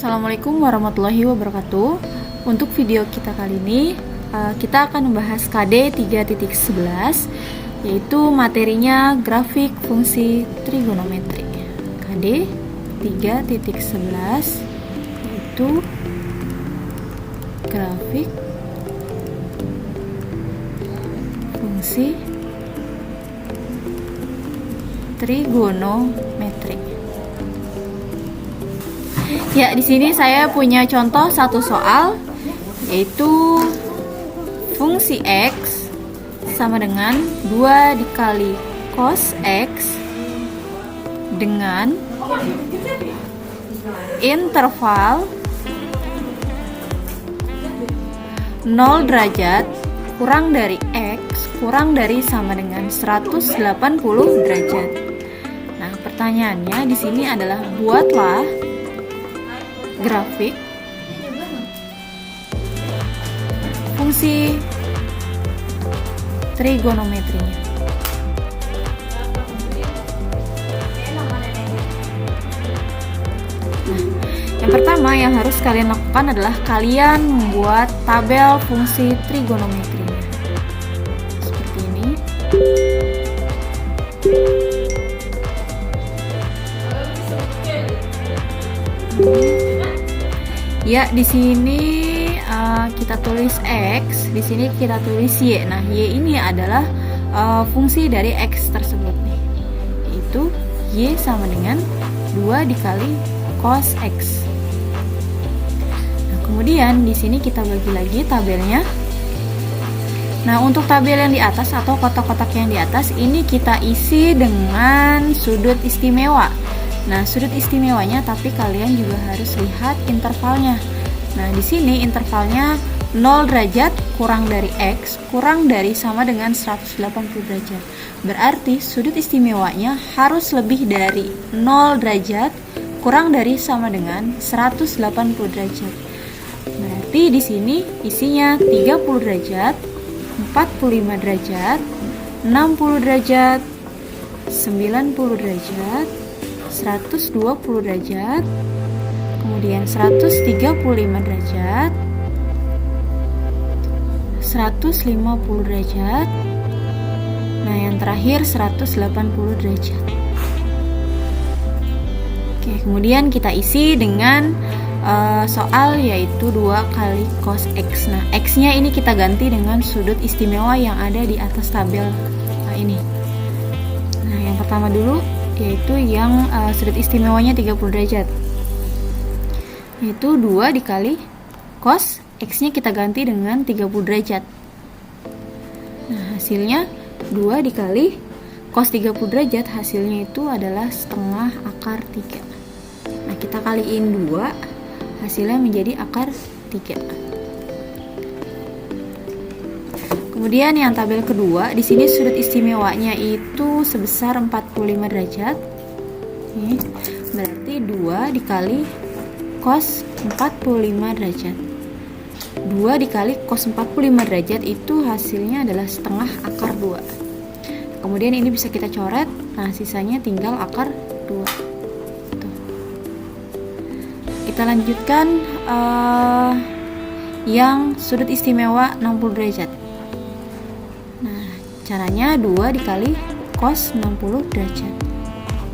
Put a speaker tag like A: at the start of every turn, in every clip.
A: Assalamualaikum warahmatullahi wabarakatuh. Untuk video kita kali ini kita akan membahas KD 3.11, yaitu materinya grafik fungsi trigonometri. KD 3.11 yaitu grafik fungsi trigonometri. Ya, di sini saya punya contoh satu soal, yaitu fungsi X sama dengan 2 dikali cos X dengan interval 0 derajat kurang dari X kurang dari sama dengan 180 derajat. Nah, pertanyaannya di sini adalah buatlah grafik fungsi trigonometrinya. Nah, yang pertama yang harus kalian lakukan adalah kalian membuat tabel fungsi trigonometrinya. Seperti ini. Ya, di sini kita tulis X, di sini kita tulis Y. Nah, Y ini adalah fungsi dari X tersebut nih, yaitu Y sama dengan 2 dikali cos X. Nah, kemudian di sini kita bagi lagi tabelnya. Nah, untuk tabel yang di atas atau kotak-kotak yang di atas ini kita isi dengan sudut istimewa. Nah, sudut istimewanya tapi kalian juga harus lihat intervalnya. Nah, di sini intervalnya 0 derajat kurang dari X kurang dari sama dengan 180 derajat. Berarti sudut istimewanya harus lebih dari 0 derajat kurang dari sama dengan 180 derajat. Berarti di sini isinya 30 derajat, 45 derajat, 60 derajat, 90 derajat, 120 derajat, kemudian 135 derajat, 150 derajat, nah yang terakhir 180 derajat. Oke, kemudian kita isi dengan soal yaitu 2 kali cos X. Nah, X-nya ini kita ganti dengan sudut istimewa yang ada di atas tabel ini. Nah, yang pertama dulu yaitu yang sudut istimewanya 30 derajat, yaitu 2 dikali cos X nya kita ganti dengan 30 derajat. Nah, hasilnya 2 dikali cos 30 derajat, hasilnya itu adalah setengah akar 3. Nah, kita kaliin 2, hasilnya menjadi akar 3. Kemudian yang tabel kedua, di sini sudut istimewanya itu sebesar 45 derajat. Oke, berarti 2 dikali cos 45 derajat. 2 dikali cos 45 derajat itu hasilnya adalah setengah akar 2. Kemudian ini bisa kita coret. Nah, sisanya tinggal akar 2. Tuh. Kita lanjutkan yang sudut istimewa 60 derajat. Caranya 2 dikali cos 60 derajat.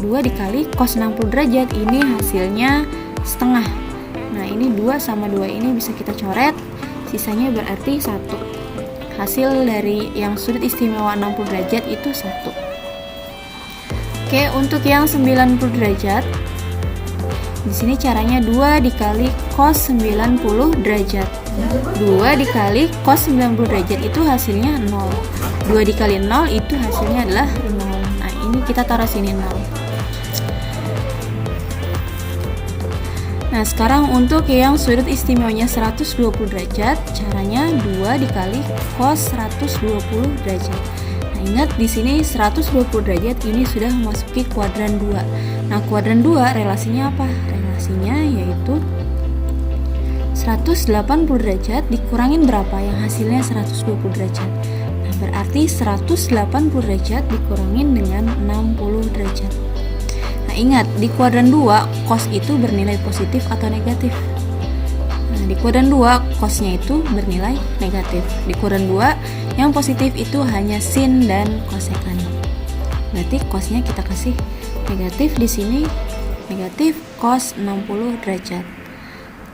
A: 2 dikali cos 60 derajat ini hasilnya setengah. Nah, ini 2 sama 2 ini bisa kita coret. Sisanya berarti 1. Hasil dari yang sudut istimewa 60 derajat itu 1. Oke, untuk yang 90 derajat, di sini caranya 2 dikali cos 90 derajat. 2 dikali cos 90 derajat itu hasilnya 0. 2 dikali 0 itu hasilnya adalah 0. Nah, ini kita taruh sini 0. Nah, sekarang untuk yang sudut istimewanya 120 derajat, caranya 2 dikali cos 120 derajat. Nah, ingat di sini 120 derajat ini sudah memasuki kuadran 2. Nah, kuadran 2 relasinya apa? Relasinya yaitu 180 derajat dikurangin berapa? Yang hasilnya 120 derajat. Nah, berarti 180 derajat dikurangin dengan 60 derajat. Nah, ingat, di kuadran 2 cos itu bernilai positif atau negatif. Nah, di kuadran 2 cosnya itu bernilai negatif. Di kuadran 2 yang positif itu hanya sin dan kosekan. Berarti cosnya kita kasih negatif, di sini negatif cos 60 derajat.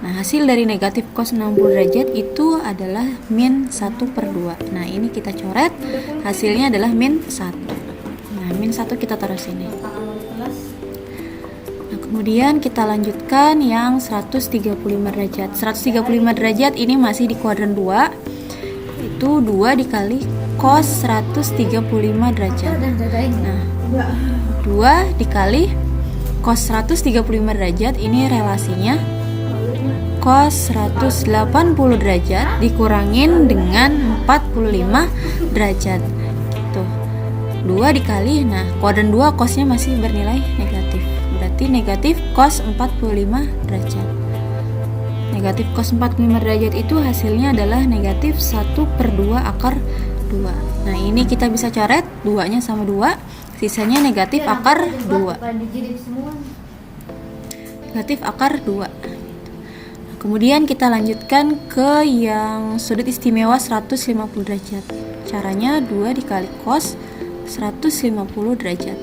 A: Nah, hasil dari negatif cos 60 derajat itu adalah min 1/2. Nah, ini kita coret, hasilnya adalah min 1. Nah, min 1 kita taruh sini. Nah, kemudian kita lanjutkan yang 135 derajat. 135 derajat ini masih di kuadran 2. Itu 2 dikali cos 135 derajat. Nah, 2 dikali cos 135 derajat ini relasinya cos 180 derajat dikurangin dengan 45 derajat. Tuh. 2 dikali, nah kuadran 2 cosnya masih bernilai negatif. Berarti negatif cos 45 derajat. Negatif cos 45 derajat itu hasilnya adalah negatif 1/2 akar 2. Nah, ini kita bisa coret, 2-nya sama 2, sisanya negatif akar 2. Negatif akar 2. Kemudian kita lanjutkan ke yang sudut istimewa 150 derajat. Caranya 2 dikali cos 150 derajat.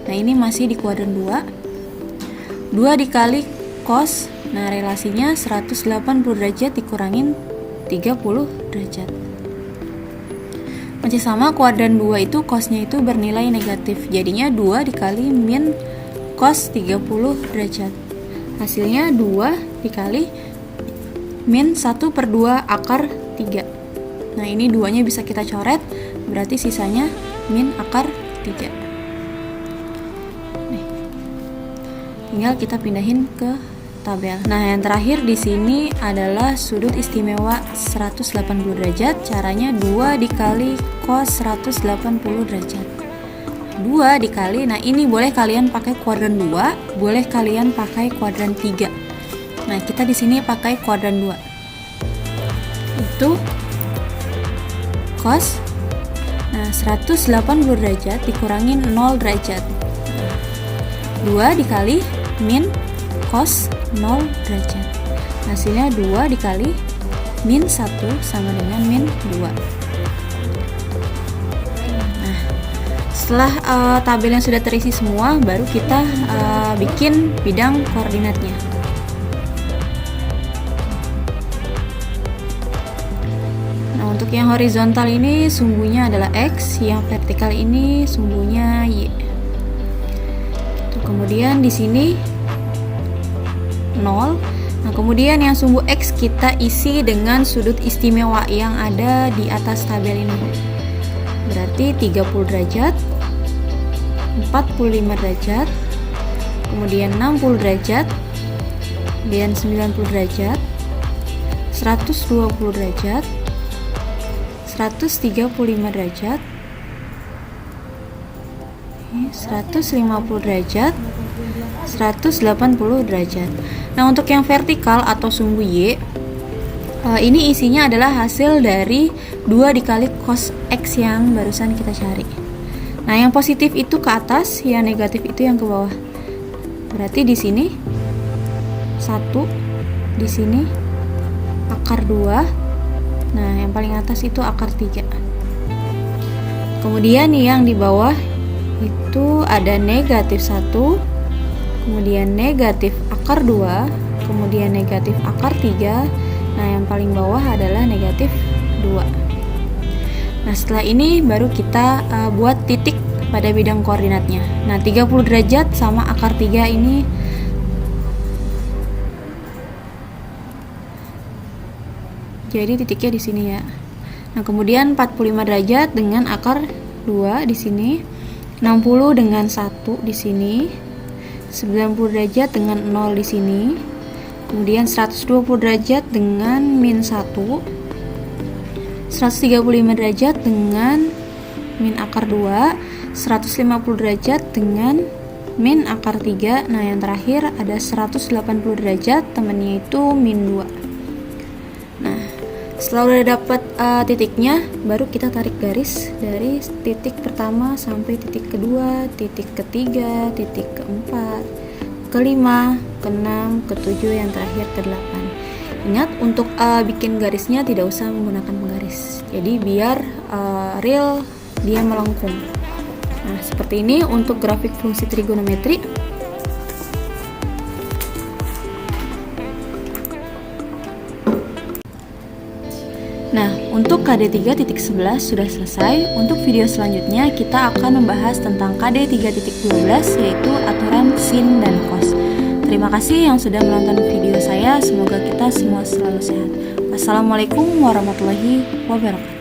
A: Nah, ini masih di kuadran 2. 2 dikali cos, nah relasinya 180 derajat dikurangin 30 derajat. Masih sama, kuadran 2 itu cosnya itu bernilai negatif. Jadinya 2 dikali min cos 30 derajat. Hasilnya 2 dikali min 1/2 akar 3. Nah, ini 2-nya bisa kita coret, berarti sisanya min akar 3. Nih. Tinggal kita pindahin ke tabel. Nah, yang terakhir di sini adalah sudut istimewa 180 derajat. Caranya 2 dikali cos 180 derajat. 2 dikali, nah ini boleh kalian pakai kuadran 2, boleh kalian pakai kuadran 3. Nah, kita di sini pakai kuadran 2. Itu cos, nah 180 derajat dikurangin 0 derajat. 2 dikali min cos 0 derajat. Hasilnya 2 dikali min 1 sama dengan min 2. Nah, setelah tabel yang sudah terisi semua, baru kita bikin bidang koordinatnya. Untuk yang horizontal ini sumbunya adalah X, yang vertikal ini sumbunya Y. Kemudian di sini 0. Nah, kemudian yang sumbu X kita isi dengan sudut istimewa yang ada di atas tabel ini. Berarti 30 derajat, 45 derajat, kemudian 60 derajat, kemudian 90 derajat, 120 derajat, 135 derajat, 150 derajat, 180 derajat. Nah, untuk yang vertikal atau sumbu Y, ini isinya adalah hasil dari 2 dikali cos X yang barusan kita cari. Nah, yang positif itu ke atas, yang negatif itu yang ke bawah. Berarti di sini 1, di sini akar 2. Nah, yang paling atas itu akar 3. Kemudian yang di bawah itu ada negatif 1, kemudian negatif akar 2, kemudian negatif akar 3. Nah, yang paling bawah adalah negatif 2. Nah, setelah ini baru kita buat titik pada bidang koordinatnya. Nah, 30 derajat sama akar 3 ini jadi titiknya di sini ya. Nah, kemudian 45 derajat dengan akar 2 di sini, 60 dengan 1 di sini, 90 derajat dengan 0 di sini, kemudian 120 derajat dengan min 1, 135 derajat dengan min akar 2, 150 derajat dengan min akar 3. Nah, yang terakhir ada 180 derajat, temannya itu min 2. Nah, Setelah udah dapat titiknya, baru kita tarik garis dari titik pertama sampai titik kedua, titik ketiga, titik keempat, kelima, keenam, ketujuh, yang terakhir ke-8. Ingat, untuk bikin garisnya tidak usah menggunakan penggaris, jadi biar real dia melengkung. Nah, seperti ini untuk grafik fungsi trigonometri. Nah, untuk KD 3.11 sudah selesai. Untuk video selanjutnya kita akan membahas tentang KD 3.12, yaitu aturan sin dan cos. Terima kasih yang sudah menonton video saya. Semoga kita semua selalu sehat. Wassalamualaikum warahmatullahi wabarakatuh.